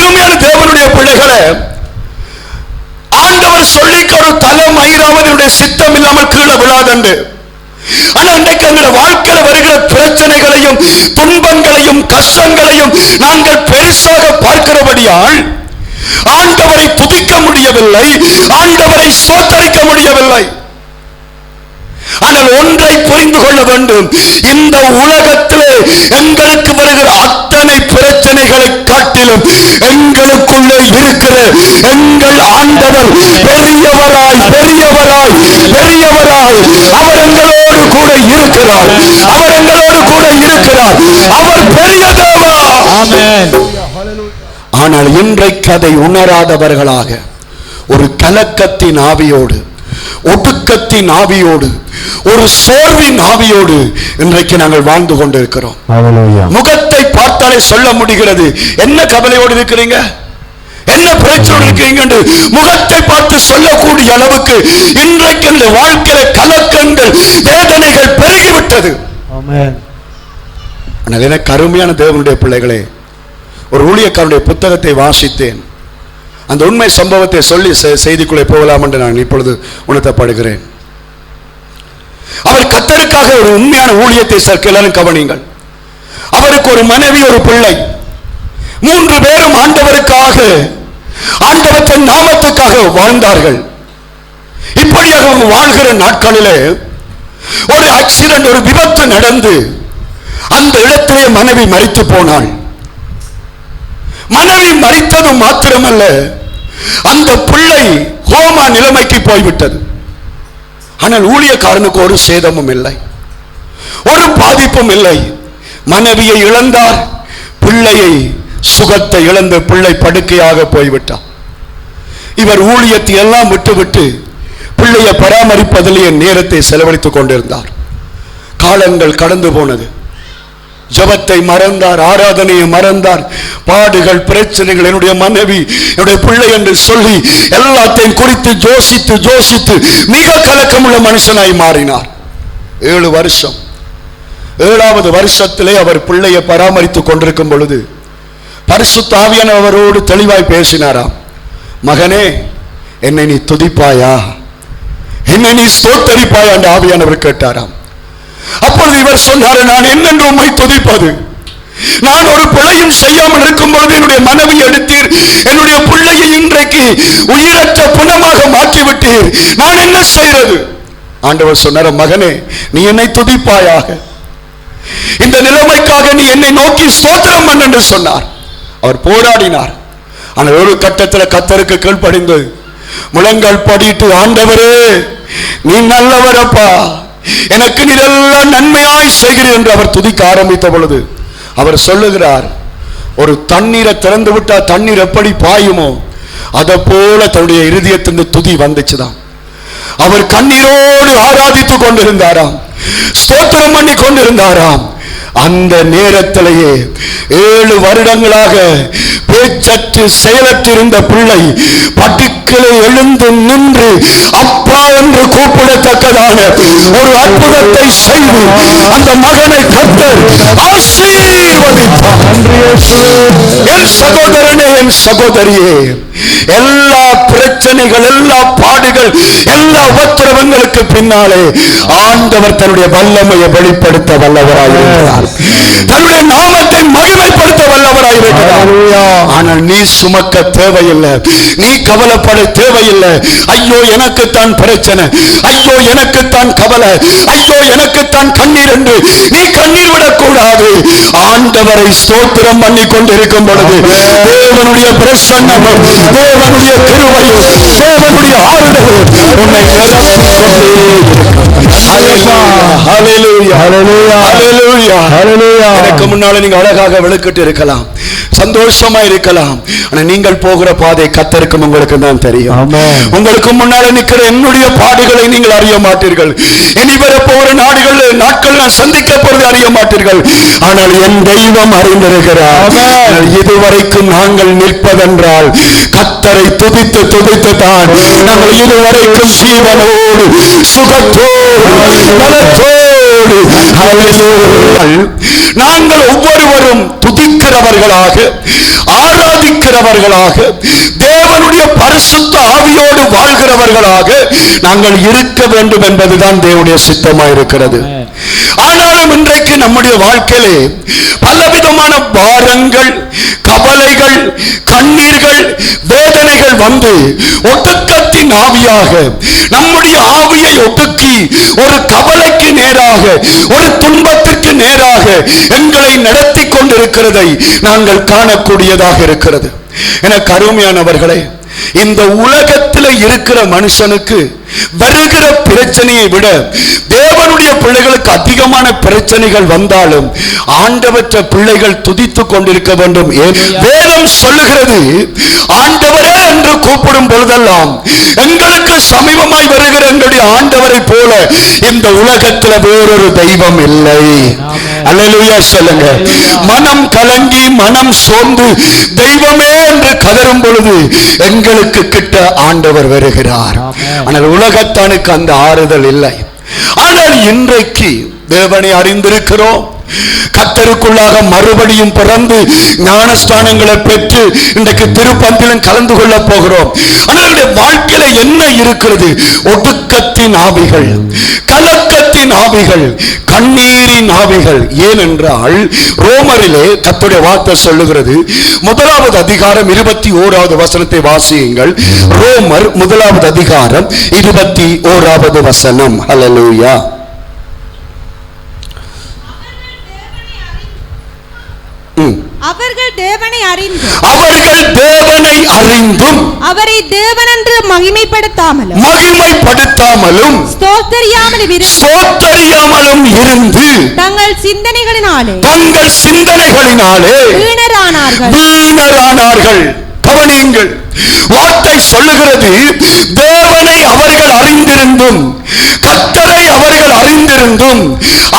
அருமையான தேவனுடைய பிள்ளைகளே, ஆண்டவர் சொல்லிக்க ஒரு தலம் ஐராவது சித்தம் இல்லாமல் கீழே விழாதண்டு. ஆனா அன்றைக்கு எங்க வாழ்க்கையில வருகிற பிரச்சனைகளையும் துன்பங்களையும் கஷ்டங்களையும் நாங்கள் பெருசாக பார்க்கிறபடியால் ஆண்டவரை துதிக்க முடியவில்லை, ஆண்டவரை ஸ்தோத்தரிக்க முடியவில்லை. ஆனால் ஒன்றை புரிந்து கொள்ள வேண்டும், இந்த உலகத்திலே எங்களுக்கு வருகிற அத்தனை பிரச்சனைகளை காட்டிலும் எங்களுக்குள்ளே இருக்கிற எங்கள் ஆண்டவர் பெரியவராய் பெரியவராய் பெரியவராய் அவர் எங்களோடு கூட இருக்கிறார், அவர் எங்களோடு கூட இருக்கிறார், அவர் பெரிய தேவா. ஆமென். ஆனால் இன்றைக்கு அதை உணராதவர்களாக ஒரு கலக்கத்தின் ஆவியோடு, ஒடுக்கத்தின் ஆவியோடு, ஒரு சோர்வின் ஆவியோடு இன்றைக்கு நாங்கள் வாழ்ந்து கொண்டிருக்கிறோம். முகத்தை பார்த்தாலே சொல்ல முடிகிறது என்ன கவலையோடு இருக்கிறீங்க, என்ன பிரச்சனை இருக்கீங்க என்று முகத்தை பார்த்து சொல்லக்கூடிய அளவுக்கு இன்றைக்கு இந்த வாழ்க்கையில கலக்கங்கள் வேதனைகள் பெருகிவிட்டது. ஆனால் எனக்கு அருமையான தேவனுடைய பிள்ளைகளே, ஒரு ஊழியக்காரனுடைய புத்தகத்தை வாசித்தேன். அந்த உண்மை சம்பவத்தை சொல்லி செய்திக்குள்ளே போகலாம் என்று நான் இப்பொழுது உணர்த்தப்படுகிறேன். அவர் கர்த்தருக்காக ஒரு உண்மையான ஊழியத்தை எல்லாரும் கவனிங்கள். அவருக்கு ஒரு மனைவி, ஒரு பிள்ளை, 3 பேரும் ஆண்டவருக்காக, ஆண்டவரின் நாமத்துக்காக வாழ்ந்தார்கள். இப்படியாக அவங்க வாழ்கிற நாட்களிலே ஒரு ஆக்சிடென்ட், ஒரு விபத்து நடந்து அந்த இடத்திலே மனைவி மரித்து போனாள். மனைவி மரித்தது மாத்திரமல்ல, அந்த பிள்ளை கோமா நிலைமைக்கு போய்விட்டது. ஆனால் ஊழியக்காரனுக்கு ஒரு சேதமும் இல்லை, ஒரு பாதிப்பும் இல்லை. மனைவியை இழந்தார், பிள்ளையை சுகத்தை இழந்த பிள்ளை படுக்கையாக போய்விட்டார். இவர் ஊழியத்தை எல்லாம் விட்டுவிட்டு பிள்ளையை பராமரிப்பதிலேயே நேரத்தை செலவழித்துக் கொண்டிருந்தார். காலங்கள் கடந்து போனது. ஜபத்தை மறந்தார், ஆராதனையை மறந்தார். பாடுகள், பிரச்சனைகள், என்னுடைய மனைவி, என்னுடைய பிள்ளை என்று சொல்லி எல்லாத்தையும் குறித்து யோசித்து யோசித்து மிக கலக்கமுள்ள மனுஷனாய் மாறினார். 7 வருஷம். 7வது வருஷத்திலே அவர் பிள்ளையை பராமரித்துக் கொண்டிருக்கும் பொழுது பரிசுத்த ஆவியானவர் அவரோடு தெளிவாய் பேசினாராம். மகனே, என்னை நீ துதிப்பாயா, என்னை நீ ஸ்தோத்தரிப்பாயா என்று ஆவியானவர் கேட்டாராம். அப்பொழுது இவர் சொன்னார், நான் என்னென்று உம்மை துதிப்பது, நான் ஒரு பிழையும் செய்யாமல் இருக்கும் பொழுது என்னுடைய மனைவி எடுத்தீர், என்னுடைய பிள்ளையை இன்றைக்கு உயிரற்ற புனமாக மாற்றிவிட்டீர், நான் என்ன செய்வது? ஆண்டவர் சொன்னார், மகனே, நீ என்னை துதிப்பாயாக, இந்த நிலைமைக்காக நீ என்னை நோக்கி ஸ்தோத்திரம் பண்ணு என்று சொன்னார். அவர் போராடினார். ஆனால் ஒரு கட்டத்தில் கர்த்தருக்கு கீழ்ப்படிந்து முழங்கால் படிட்டு, ஆண்டவரே நீ நல்லவரப்பா, எனக்கு நீரெல்லாம் நன்மையாய் செய்கிறீர் என்று அவர் துதிக்க ஆரம்பித்த பொழுது அவர் சொல்லுகிறார், ஒரு தண்ணீரை திறந்து விட்டா தண்ணீர் எப்படி பாயுமோ அதை போல தன்னுடைய இருதயத்திலிருந்து துதி வந்துச்சுதான். அவர் கண்ணீரோடு ஆராதித்துக் கொண்டிருந்தாராம், ஸ்தோத்திரம் பண்ணி கொண்டிருந்தாராம். அந்த நேரத்திலேயே 7 வருடங்களாக பேச்சற்று செயலற்றிருந்த பிள்ளை படுக்கையிலே எழுந்து நின்று அப்பா என்று கூப்பிடத்தக்கதான ஒரு அற்புதத்தை செய்து அந்த மகனை கர்த்தர் ஆசீர்வதித்தார். என் சகோதரனே, என் சகோதரியே, எல்லா பிரச்சனைகள், எல்லா பாடுகள், எல்லா உபத்திரவங்களுக்கு பின்னாலே ஆண்டவர் தன்னுடைய வல்லமையை வெளிப்படுத்த வல்லவராயிருக்கிறார், தன்னுடைய நாமத்தை மகிமைப்படுத்த வல்லவராயிருக்கிறார். ஆனால் நீ சுமக்க தேவையில்லை, நீ கவலைப்பட தேவையில்லை. ஐயோ எனக்குத்தான் பிரச்சனை, ஐயோ எனக்குத்தான் கவலை, ஐயோ எனக்குத்தான் கண்ணீர் என்று நீ கண்ணீர் விடக்கூடாது. ஆண்டவரை ஸ்தோத்திரம் பண்ணி கொண்டிருக்கும் பொழுது தேவனுடைய பிரசன்னமும், தேவனுடைய கிருபையும், தேவனுடைய ஆறுதலும் உன்னை எனக்கு முன்னால நீங்க அழகாக விளக்கிட்டு இருக்கலாம், சந்தோஷமா இருக்கலாம். ஆனா நீங்கள் போகிற பாதை கர்த்தருக்கும் உங்களுக்கு தான் தெரியும். உங்களுக்கு முன்னால நிற்கிற என்னுடைய பாடுகளை நீங்கள் அறிய மாட்டீர்கள். இனி வர போகிற நாட்கள் நான் சந்திக்க போறது அறிய மாட்டீர்கள். ஆனால் என் தெய்வம் அறிந்திருக்கிறார். இதுவரைக்கும் நாங்கள் நிற்பதென்றால் கர்த்தரை துதித்து துதித்து தான் நாங்கள் இதுவரைக்கும் ஜீவனோடு சுகத்தோடு பலத்தோடு நாங்கள் ஒவ்வொருவரும் துதிக்கிறவர்களாக, ஆராதிக்கிற வாழ்கிறவர்களாக, தேவனுடைய பரிசுத்த ஆவியோடு வாழ்கிறவர்களாக நாங்கள் இருக்க வேண்டும் என்பதுதான் தேவனுடைய சித்தமாயிருக்கிறது. ஆனாலும் இன்றைக்கு நம்முடைய வாழ்க்கையிலே பலவிதமான பாரங்கள், கவலைகள், கண்ணீர்கள், வேதனைகள் வந்து ஒடுக்கத்தின் ஆவியாக நம்முடைய ஆவியை ஒடுக்கி ஒரு கவலைக்கு நேராக, ஒரு துன்பத்திற்கு நேராக எங்களை நடத்தி கொண்டிருக்கிறதை நாங்கள் காணக்கூடியதாக இருக்கிறது. எனக்கு அருமையானவர்களே, இந்த உலகத்தில் இருக்கிற மனுஷனுக்கு வருகிற பிரச்சனையை விட தேவனுடைய பிள்ளைகளுக்கு அதிகமான பிரச்சனைகள் வந்தாலும் ஆண்டவற்ற பிள்ளைகள் துதித்துக் கொண்டிருக்க வேண்டும். வேதம் சொல்லுகிறது, ஆண்டவரே என்று கூப்பிடும் பொழுதெல்லாம் எங்களுக்கு சமீபமாய் வருகிற எங்களுடைய ஆண்டவரை போல இந்த உலகத்தில் வேறொரு தெய்வம் இல்லை. அல்லேலூயா சொல்லுங்க. மனம் கலங்கி மனம் சோர்ந்து தெய்வமே என்று கதரும் பொழுது எங்களுக்கு கிட்ட ஆண்டவர் வருகிறார். ஆனால் உலகத்தானுக்கு அந்த ஆறுதல் இல்லை. ஆனால் இன்றைக்கு தேவனை அறிந்திருக்கிறோம். கர்த்தருக்குள்ளாக மறுபடியும் பிறந்து ஞானஸ்தானங்களை பெற்று இன்றைக்கு திருப்பந்திலும் கலந்து கொள்ள போகிறோம். ஆனால் வாழ்க்கையில என்ன இருக்கிறது? ஒடுக்கத்தின் ஆவிகள், கலக்கத்தின் ஆவிகள், கண்ணீரின் ஆவிகள். ஏனென்றால் ரோமரிலே கர்த்தருடைய வார்த்தை சொல்லுகிறது, 1வது அதிகாரம் 21வது வசனத்தை வாசியுங்கள். ரோமர் 1வது அதிகாரம் 21வது வசனம். ஹல்லேலூயா. அவர்கள் தேவனை அறிந்தும் அவரை தேவனென்று மகிமைப்படுத்தாமலும் ஸ்தோத்தரியாமலும் இருந்து தங்கள் சிந்தனைகளினாலே வீணரானார்கள். கவனியுங்கள், வார்த்தை சொல்லுகிறது, தேவனை அவர்கள் அறிந்திருந்தும், கர்த்தரை அவர்கள் அறிந்திருந்தும்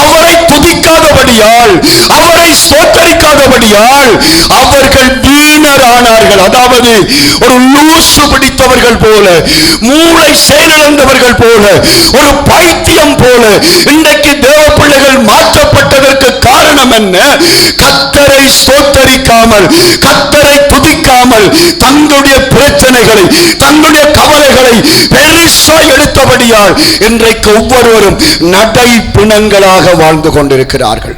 அவரை துதிக்காதபடியால், அவரை ஸ்தோத்தரிக்காதபடியால் அவர்கள் வீணரானார்கள். அதாவது ஒரு லூசு பிடித்தவர்கள் போல, மூளை செயலிழந்தவர்கள் போல, ஒரு பைத்தியம் போல இன்றைக்கு தேவ பிள்ளைகள் மாற்றப்பட்டதற்கு காரணம் என்ன? கர்த்தரை ஸ்தோத்தரிக்காமல், கர்த்தரை துதிக்காமல் தங்களுடைய பிரச்சனைகளை, தங்களுடைய கவலைகளை பெருசாய் எடுத்தபடியால் இன்றைக்கு ஒவ்வொருவரும் நடை பிணங்களாக வாழ்ந்து கொண்டிருக்கிறார்கள்.